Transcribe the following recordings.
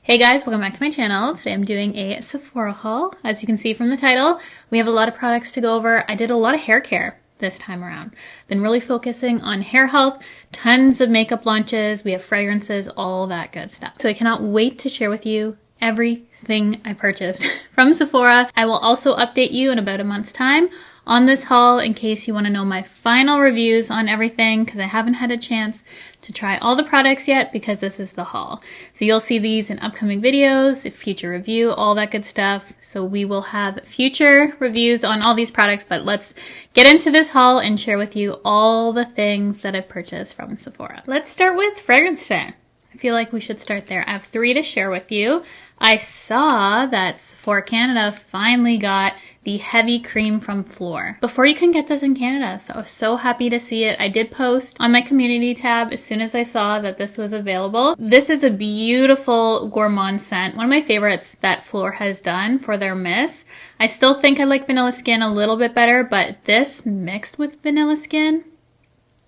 Hey guys, welcome back to my channel. Today I'm doing a Sephora haul. As you can see from the title, we have a lot of products to go over. I did a lot of hair care this time around. Been really focusing on hair health, tons of makeup launches, we have fragrances, all that good stuff. So I cannot wait to share with you everything I purchased from Sephora. I will also update you in about a month's time on this haul in case you want to know my final reviews on everything, because I haven't had a chance to try all the products yet because this is the haul. So you'll see these in upcoming videos, future review, all that good stuff. So we will have future reviews on all these products, but let's get into this haul and share with you all the things that I've purchased from Sephora. Let's start with fragrance today. I feel like we should start there. I have 3 to share with you. I saw that Sephora Canada finally got the heavy cream from Fleur. Before you can get this in Canada, so I was so happy to see it. I did post on my community tab as soon as I saw that this was available. This is a beautiful gourmand scent, one of my favorites that Fleur has done for their mist. I still think I like Vanilla Skin a little bit better, but this mixed with Vanilla Skin,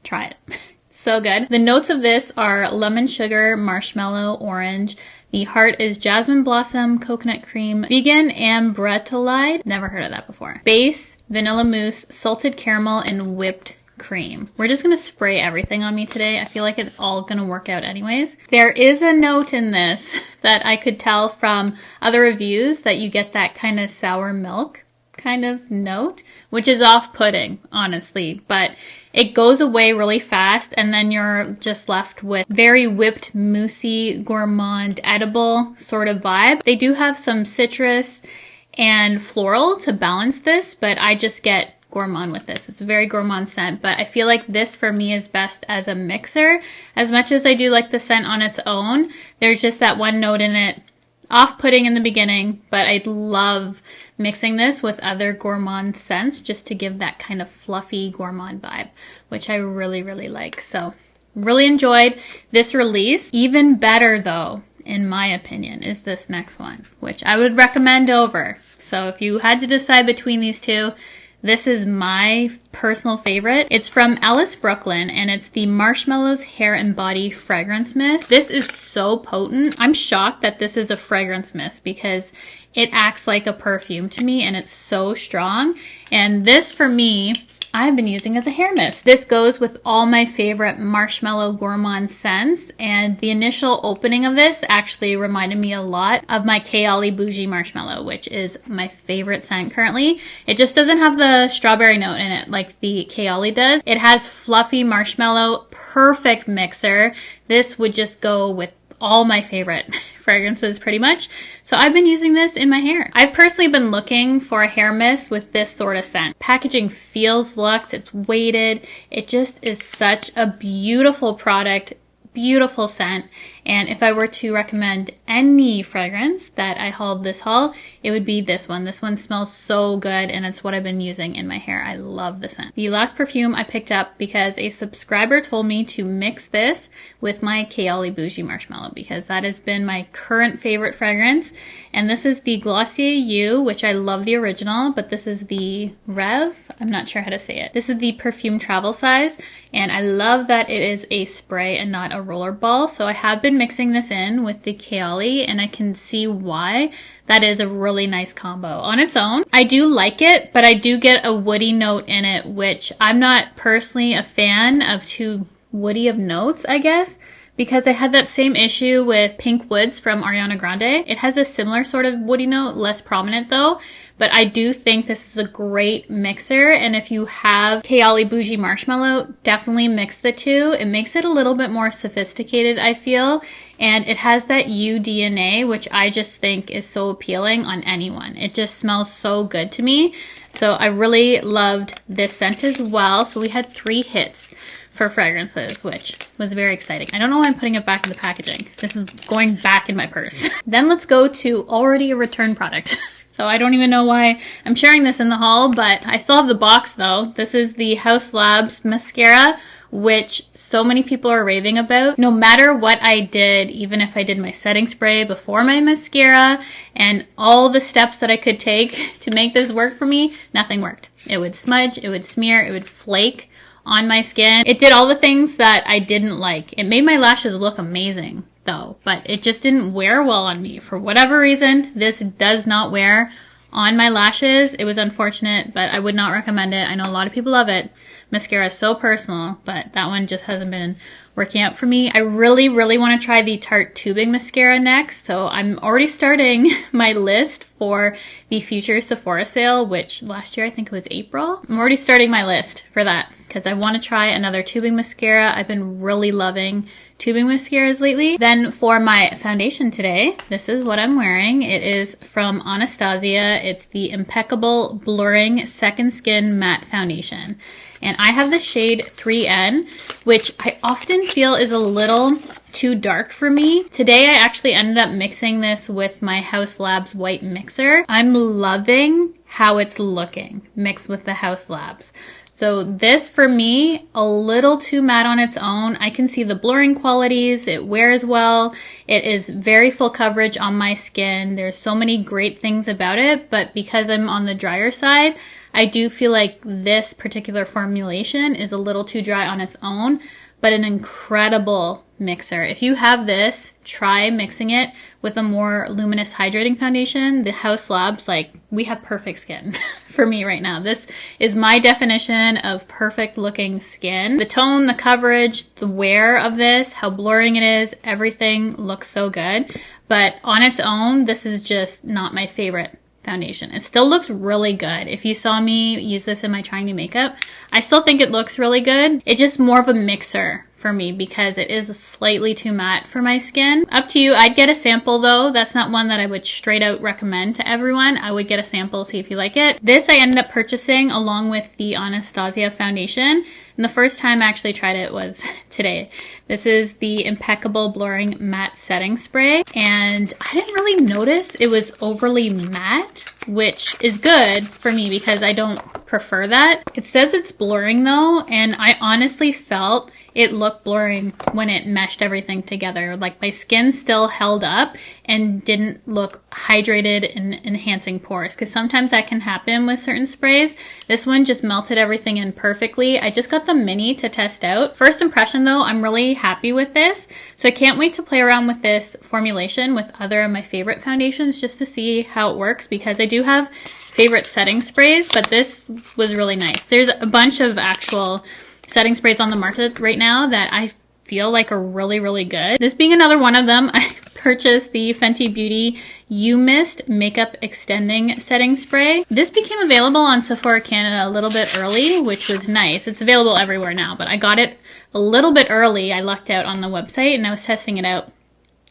try it. So good. The notes of this are lemon sugar, marshmallow, orange. The heart is jasmine blossom, coconut cream, vegan ambrottolide. Never heard of that before. Base, vanilla mousse, salted caramel, and whipped cream. We're just going to spray everything on me today. I feel like it's all going to work out anyways. There is a note in this that I could tell from other reviews that you get that kind of sour milk kind of note, which is off-putting, honestly, but it goes away really fast and then you're just left with very whipped, moussey, gourmand, edible sort of vibe. They do have some citrus and floral to balance this, but I just get gourmand with this. It's a very gourmand scent, but I feel like this for me is best as a mixer. As much as I do like the scent on its own, there's just that one note in it, off-putting in the beginning, but I love mixing this with other gourmand scents just to give that kind of fluffy gourmand vibe, which I really, really like. So really enjoyed this release. Even better though, in my opinion, is this next one, which I would recommend over. So if you had to decide between these two, this is my personal favorite. It's from Alice Brooklyn and it's the Marshmallows Hair and Body Fragrance Mist. This is so potent. I'm shocked that this is a fragrance mist because it acts like a perfume to me and it's so strong. And this for me, I've been using as a hair mist. This goes with all my favorite marshmallow gourmand scents, and the initial opening of this actually reminded me a lot of my Kayali Bougie Marshmallow, which is my favorite scent currently. It just doesn't have the strawberry note in it like the Kayali does. It has fluffy marshmallow, perfect mixer. This would just go with all my favorite fragrances pretty much. So I've been using this in my hair. I've personally been looking for a hair mist with this sort of scent. Packaging feels luxe, it's weighted. It just is such a beautiful product, beautiful scent. And if I were to recommend any fragrance that I hauled this haul, it would be this one. This one smells so good and it's what I've been using in my hair. I love the scent. The last perfume I picked up because a subscriber told me to mix this with my Kayali Bougie Marshmallow because that has been my current favorite fragrance. And this is the Glossier You, which I love the original, but this is the Rev. I'm not sure how to say it. This is the perfume travel size. And I love that it is a spray and not a roller ball. So I have been mixing this in with the Kayali and I can see why that is a really nice combo on its own. I do like it, but I do get a woody note in it, which I'm not personally a fan of too woody of notes, I guess, because I had that same issue with Pink Woods from Ariana Grande. It has a similar sort of woody note, less prominent though, but I do think this is a great mixer. And if you have Kayali Bougie Marshmallow, definitely mix the two. It makes it a little bit more sophisticated, I feel. And it has that U DNA, which I just think is so appealing on anyone. It just smells so good to me. So I really loved this scent as well. So we had 3 hits for fragrances, which was very exciting. I don't know why I'm putting it back in the packaging. This is going back in my purse. Then let's go to already a return product. So I don't even know why I'm sharing this in the haul, but I still have the box though. This is the Haus Labs mascara, which so many people are raving about. No matter what I did, even if I did my setting spray before my mascara and all the steps that I could take to make this work for me, nothing worked. It would smudge, it would smear, it would flake on my skin. It did all the things that I didn't like. It made my lashes look amazing though, but it just didn't wear well on me. For whatever reason, this does not wear on my lashes. It was unfortunate, but I would not recommend it. I know a lot of people love it. Mascara is so personal, but that one just hasn't been working out for me. I really, really want to try the Tarte tubing mascara next, so I'm already starting my list for the future Sephora sale, which last year I think it was April. I'm already starting my list for that because I want to try another tubing mascara. I've been really loving tubing mascaras lately. Then for my foundation today, this is what I'm wearing. It is from Anastasia. It's the Impeccable Blurring Second Skin Matte Foundation. And I have the shade 3N, which I often feel is a little too dark for me. Today I actually ended up mixing this with my Haus Labs white mixer. I'm loving how it's looking mixed with the Haus Labs. So this, for me, a little too matte on its own. I can see the blurring qualities. It wears well. It is very full coverage on my skin. There's so many great things about it, but because I'm on the drier side, I do feel like this particular formulation is a little too dry on its own, but an incredible mixer. If you have this, try mixing it with a more luminous hydrating foundation. The Haus Labs, like, we have perfect skin for me right now. This is my definition of perfect looking skin. The tone, the coverage, the wear of this, how blurring it is, everything looks so good. But on its own, this is just not my favorite foundation. It still looks really good. If you saw me use this in my trying new makeup, I still think it looks really good. It's just more of a mixer for me because it is slightly too matte for my skin. Up to you. I'd get a sample though. That's not one that I would straight out recommend to everyone. I would get a sample, see if you like it. This I ended up purchasing along with the Anastasia foundation. And the first time I actually tried it was today. This is the Impeccable Blurring Matte Setting Spray. And I didn't really notice it was overly matte, which is good for me because I don't prefer that. It says it's blurring though, and I honestly felt it looked blurring when it meshed everything together. Like my skin still held up and didn't look hydrated and enhancing pores, because sometimes that can happen with certain sprays. This one just melted everything in perfectly. I just got the mini to test out. First impression though, I'm really happy with this. So I can't wait to play around with this formulation with other of my favorite foundations just to see how it works, because I do have favorite setting sprays, but this was really nice. There's a bunch of actual setting sprays on the market right now that I feel like are really, really good. This being another one of them, I purchased the Fenty Beauty You Mist Makeup Extending Setting Spray. This became available on Sephora Canada a little bit early, which was nice. It's available everywhere now, but I got it a little bit early. I lucked out on the website and I was testing it out.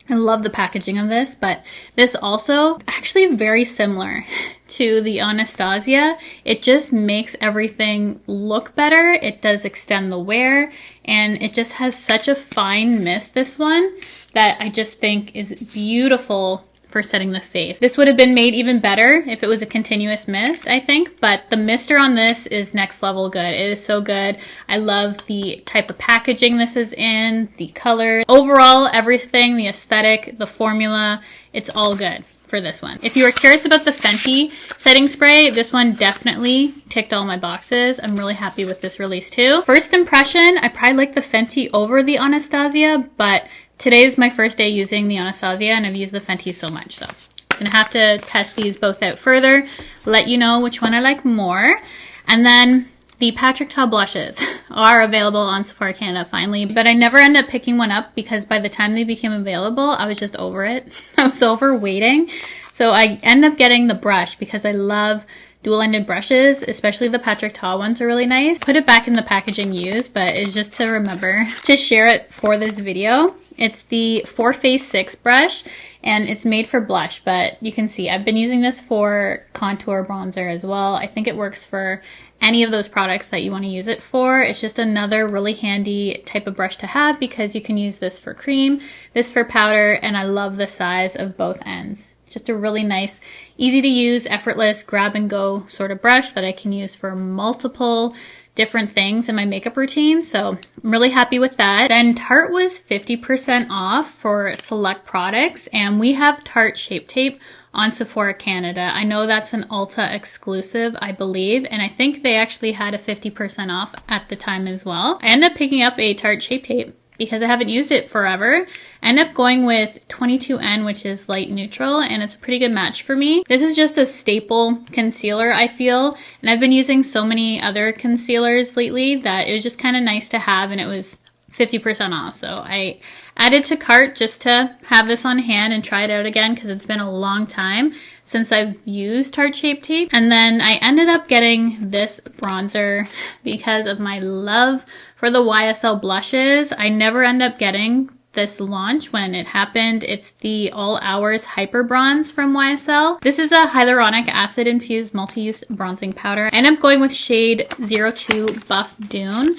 I love the packaging of this, but this also actually very similar to the Anastasia. It just makes everything look better. It does extend the wear, and it just has such a fine mist, this one, that I just think is beautiful for setting the face. This would have been made even better if it was a continuous mist, I think, but the mister on this is next level good. It is so good. I love the type of packaging this is in, the color. Overall, everything, the aesthetic, the formula, it's all good for this one. If you are curious about the Fenty setting spray, this one definitely ticked all my boxes. I'm really happy with this release too. First impression, I probably like the Fenty over the Anastasia, but today is my first day using the Anastasia and I've used the Fenty so much, so I'm gonna have to test these both out further, let you know which one I like more. And then the Patrick Ta blushes are available on Sephora Canada finally, but I never ended up picking one up because by the time they became available, I was just over it. I was over waiting. So I ended up getting the brush because I love dual-ended brushes, especially the Patrick Ta ones are really nice. Put it back in the packaging used, but it's just to remember to share it for this video. It's the Face 6 brush, and it's made for blush, but you can see I've been using this for contour bronzer as well. I think it works for any of those products that you want to use it for. It's just another really handy type of brush to have because you can use this for cream, this for powder, and I love the size of both ends. Just a really nice, easy to use, effortless, grab and go sort of brush that I can use for multiple different things in my makeup routine. So I'm really happy with that. Then Tarte was 50% off for select products, and we have Tarte Shape Tape on Sephora Canada. I know that's an Ulta exclusive, I believe, and I think they actually had a 50% off at the time as well. I ended up picking up a Tarte Shape Tape because I haven't used it forever. I end up going with 22N, which is light neutral, and it's a pretty good match for me. This is just a staple concealer, I feel, and I've been using so many other concealers lately that it was just kind of nice to have, and it was 50% off. So I added to cart just to have this on hand and try it out again because it's been a long time since I've used Tarte Shape Tape. And then I ended up getting this bronzer because of my love for the YSL blushes. I never end up getting this launch when it happened. It's the All Hours Hyper Bronze from YSL. This is a hyaluronic acid infused multi-use bronzing powder. I end up going with shade 02 Buff Dune,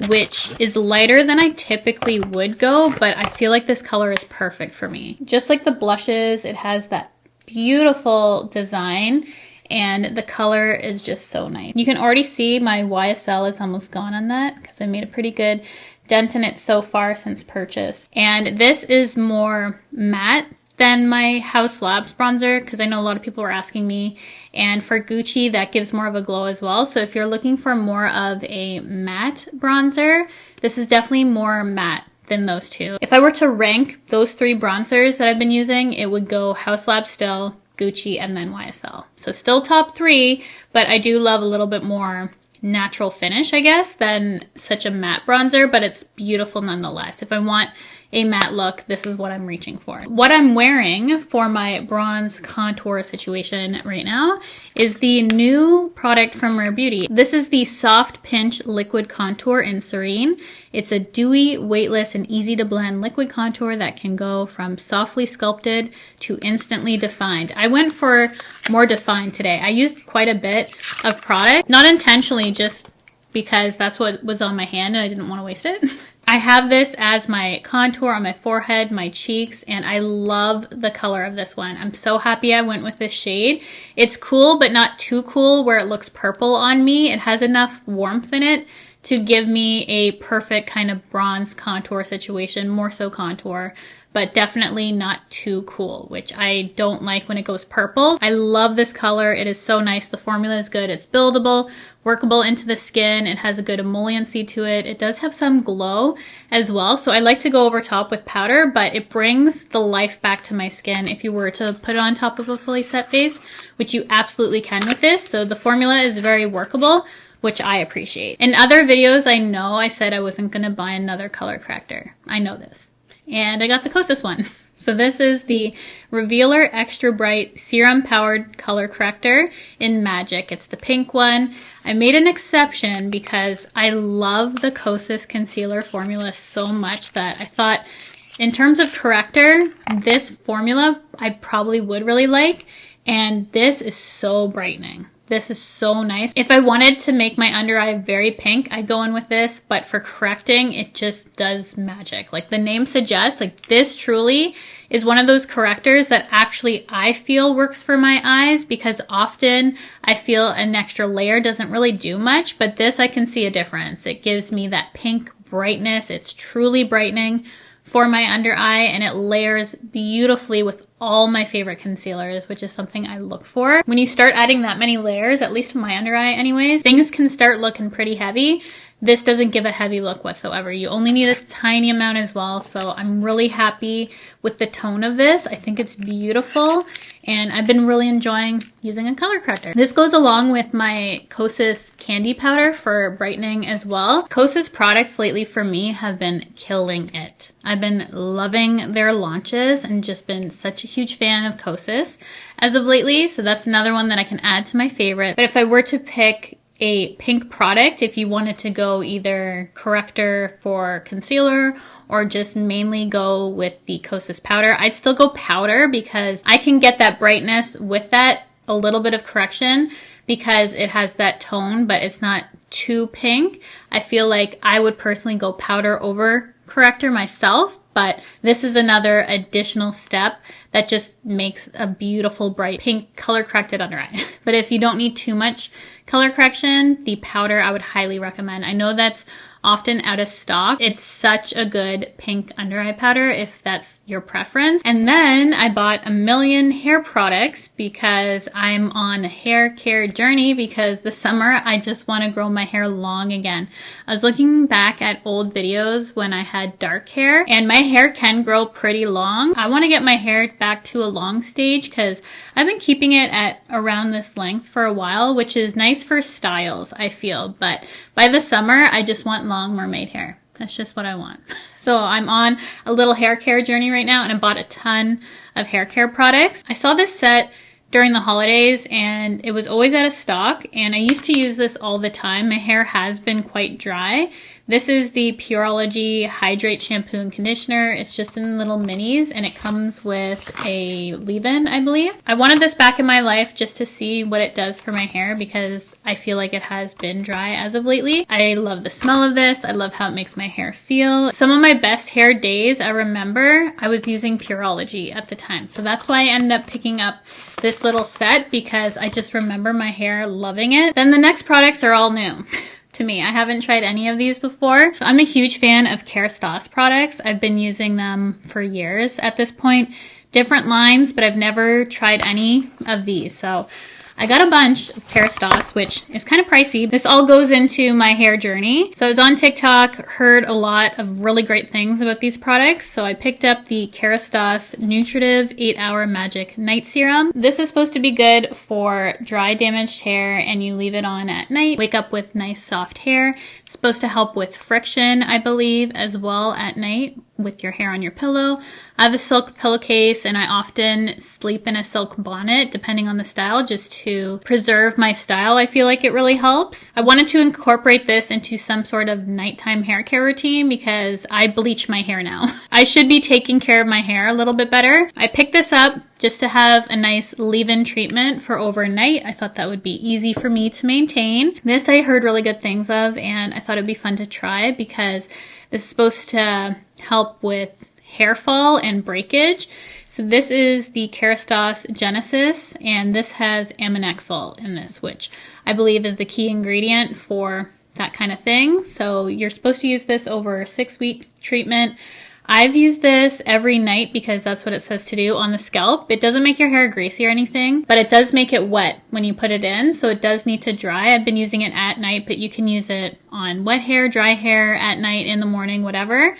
which is lighter than I typically would go, but I feel like this color is perfect for me. Just like the blushes, it has that beautiful design and the color is just so nice. You can already see my YSL is almost gone on that because I made a pretty good dent in it so far since purchase. And this is more matte than my House Labs bronzer because I know a lot of people were asking me, and for Gucci that gives more of a glow as well. So if you're looking for more of a matte bronzer, this is definitely more matte than those two. If I were to rank those three bronzers that I've been using, it would go House Labs still, Gucci, and then YSL. So still top three, but I do love a little bit more natural finish, I guess, than such a matte bronzer, but it's beautiful nonetheless. If I want a matte look, this is what I'm reaching for. What I'm wearing for my bronze contour situation right now is the new product from Rare Beauty. This is the Soft Pinch Liquid Contour in Serene. It's a dewy, weightless, and easy to blend liquid contour that can go from softly sculpted to instantly defined. I went for more defined today. I used quite a bit of product, not intentionally, just because that's what was on my hand and I didn't want to waste it. I have this as my contour on my forehead, my cheeks, and I love the color of this one. I'm so happy I went with this shade. It's cool, but not too cool where it looks purple on me. It has enough warmth in it to give me a perfect kind of bronze contour situation, more so contour, but definitely not too cool, which I don't like when it goes purple. I love this color. It is so nice. The formula is good. It's buildable, workable into the skin. It has a good emolliency to it. It does have some glow as well. So I like to go over top with powder, but it brings the life back to my skin if you were to put it on top of a fully set face, which you absolutely can with this. So the formula is very workable, which I appreciate. In other videos, I know I said I wasn't going to buy another color corrector. I know this. And I got the Kosas one. So this is the Revealer Extra Bright Serum Powered Color Corrector in Magic. It's the pink one. I made an exception because I love the Kosas concealer formula so much that I thought in terms of corrector, this formula I probably would really like. And this is so brightening. This is so nice. If I wanted to make my under eye very pink, I'd go in with this, but for correcting, it just does magic. Like the name suggests, like this truly is one of those correctors that actually I feel works for my eyes, because often I feel an extra layer doesn't really do much, but this I can see a difference. It gives me that pink brightness. It's truly brightening for my under eye, and it layers beautifully with all my favorite concealers, which is something I look for. When you start adding that many layers, at least in my under eye anyways, things can start looking pretty heavy. This doesn't give a heavy look whatsoever. You only need a tiny amount as well, so I'm really happy with the tone of this. I think it's beautiful, and I've been really enjoying using a color corrector. This goes along with my Kosas candy powder for brightening as well. Kosas products lately for me have been killing it. I've been loving their launches and just been such a huge fan of Kosas as of lately, so that's another one that I can add to my favorite. But if I were to pick a pink product, if you wanted to go either corrector for concealer or just mainly go with the Kosas powder, I'd still go powder because I can get that brightness with that a little bit of correction because it has that tone, but it's not too pink. I feel like I would personally go powder over corrector myself, but this is another additional step that just makes a beautiful bright pink color corrected under eye. But if you don't need too much color correction, the powder I would highly recommend. I know that's often out of stock. It's such a good pink under eye powder if that's your preference. And then I bought a million hair products because I'm on a hair care journey, because this summer I just want to grow my hair long again. I was looking back at old videos when I had dark hair, and my hair can grow pretty long. I want to get my hair back to a long stage because I've been keeping it at around this length for a while, which is nice for styles, I feel. But by the summer, I just want long mermaid hair. That's just what I want. So I'm on a little hair care journey right now, and I bought a ton of hair care products. I saw this set during the holidays and it was always out of stock, and I used to use this all the time. My hair has been quite dry. This is the Pureology Hydrate Shampoo and Conditioner. It's just in little minis, and it comes with a leave-in, I believe. I wanted this back in my life just to see what it does for my hair, because I feel like it has been dry as of lately. I love the smell of this. I love how it makes my hair feel. Some of my best hair days, I remember I was using Pureology at the time. So that's why I ended up picking up this little set, because I just remember my hair loving it. Then the next products are all new to me. I haven't tried any of these before. I'm a huge fan of Kerastase products. I've been using them for years at this point. Different lines, but I've never tried any of these. So I got a bunch of Kerastase, which is kind of pricey. This all goes into my hair journey. So I was on TikTok, heard a lot of really great things about these products. So I picked up the Kerastase Nutritive 8-Hour Magic Night Serum. This is supposed to be good for dry, damaged hair, and you leave it on at night. Wake up with nice, soft hair. It's supposed to help with friction, I believe, as well at night with your hair on your pillow. I have a silk pillowcase, and I often sleep in a silk bonnet, depending on the style, just to preserve my style. I feel like it really helps. I wanted to incorporate this into some sort of nighttime hair care routine because I bleach my hair now. I should be taking care of my hair a little bit better. I picked this up just to have a nice leave-in treatment for overnight. I thought that would be easy for me to maintain. This I heard really good things of, and I thought it'd be fun to try because this is supposed to help with hair fall and breakage. So this is the Kerastase Genesis, and this has aminexol in this, which I believe is the key ingredient for that kind of thing. So you're supposed to use this over a 6-week treatment. I've used this every night because that's what it says to do on the scalp. It doesn't make your hair greasy or anything, but it does make it wet when you put it in, so it does need to dry. I've been using it at night, but you can use it on wet hair, dry hair, at night, in the morning, whatever.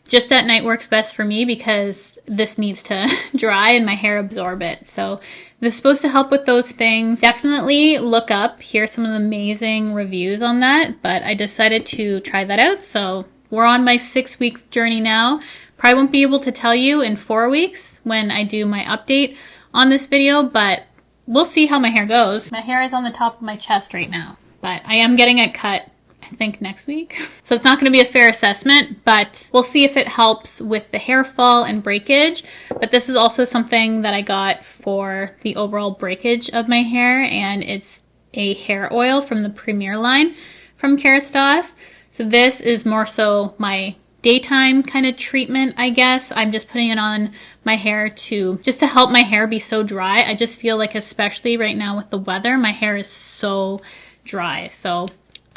Just at night works best for me because this needs to dry and my hair absorb it. So this is supposed to help with those things. Definitely look up, hear some of the amazing reviews on that, but I decided to try that out. So we're on my 6-week journey now. Probably won't be able to tell you in 4 weeks when I do my update on this video, but we'll see how my hair goes. My hair is on the top of my chest right now, but I am getting it cut, I think, next week. So it's not going to be a fair assessment, but we'll see if it helps with the hair fall and breakage. But this is also something that I got for the overall breakage of my hair, and it's a hair oil from the Premier line from Kerastase. So this is more so my daytime kind of treatment, I guess. I'm just putting it on my hair just to help my hair be so dry. I just feel like, especially right now with the weather, my hair is so dry. So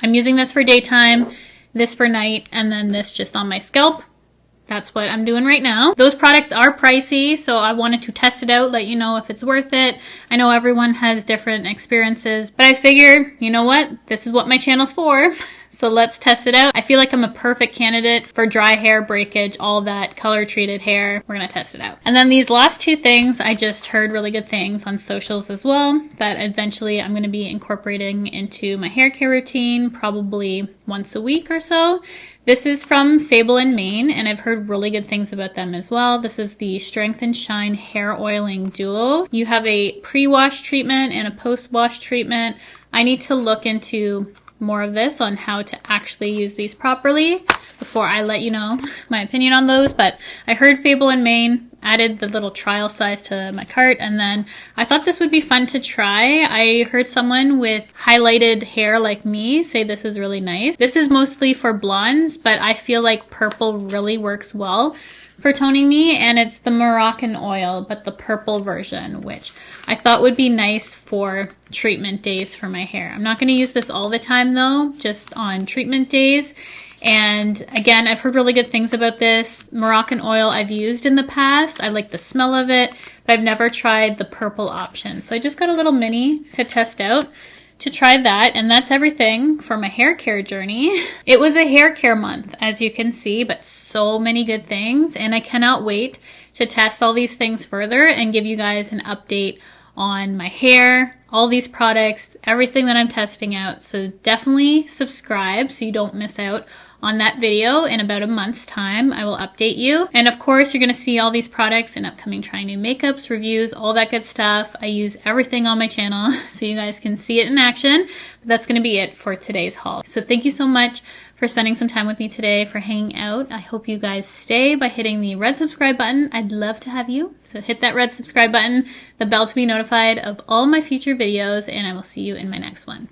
I'm using this for daytime, this for night, and then this just on my scalp. That's what I'm doing right now. Those products are pricey, so I wanted to test it out, let you know if it's worth it. I know everyone has different experiences, but I figure, you know what? This is what my channel's for. So let's test it out. I feel like I'm a perfect candidate for dry hair, breakage, all that color treated hair. We're gonna test it out. And then these last two things, I just heard really good things on socials as well that eventually I'm gonna be incorporating into my hair care routine, probably once a week or so. This is from Fable in Maine, and I've heard really good things about them as well. This is the Strength and Shine Hair Oiling Duo. You have a pre-wash treatment and a post-wash treatment. I need to look into more of this on how to actually use these properly before I let you know my opinion on those. But I heard Fable in Maine, added the little trial size to my cart, and then I thought this would be fun to try. I heard someone with highlighted hair like me say this is really nice. This is mostly for blondes, but I feel like purple really works well for toning me, and it's the Moroccan oil, but the purple version, which I thought would be nice for treatment days for my hair. I'm not going to use this all the time though, just on treatment days. And again, I've heard really good things about this. Moroccan oil I've used in the past. I like the smell of it, but I've never tried the purple option. So I just got a little mini to test out to try that. And that's everything for my hair care journey. It was a hair care month, as you can see, but so many good things. And I cannot wait to test all these things further and give you guys an update on my hair, all these products, everything that I'm testing out. So definitely subscribe so you don't miss out on that video. In about a month's time, I will update you. And of course, you're going to see all these products in upcoming trying new makeups, reviews, all that good stuff. I use everything on my channel so you guys can see it in action. But that's going to be it for today's haul. So thank you so much for spending some time with me today, for hanging out. I hope you guys stay by hitting the red subscribe button. I'd love to have you. So hit that red subscribe button, the bell to be notified of all my future videos, and I will see you in my next one.